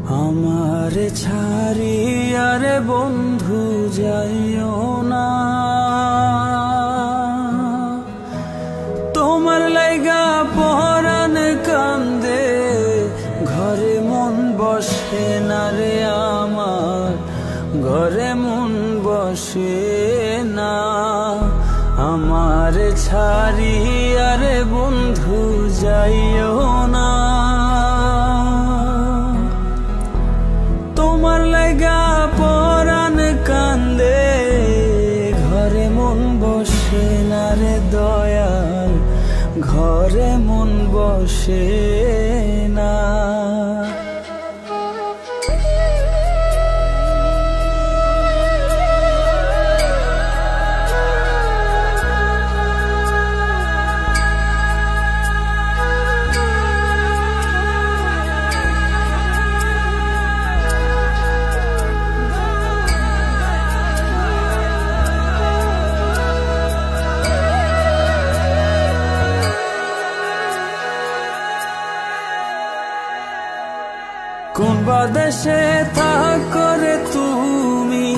আমার ছাড়িয়া রে বন্ধু যাইও না, তোমার লাইগা পরাণ কান্দে, ঘরে মন বসে না রে আমার, ঘরে মন বসে না। আমার ছাড়িয়া রে বন্ধু যাইও না, তোমার লাইগা পরাণ কান্দে, ঘরে মন বসে না রে দয়াল, ঘরে মন বসে না। কোন বাদেশে থাকো রে তুমি,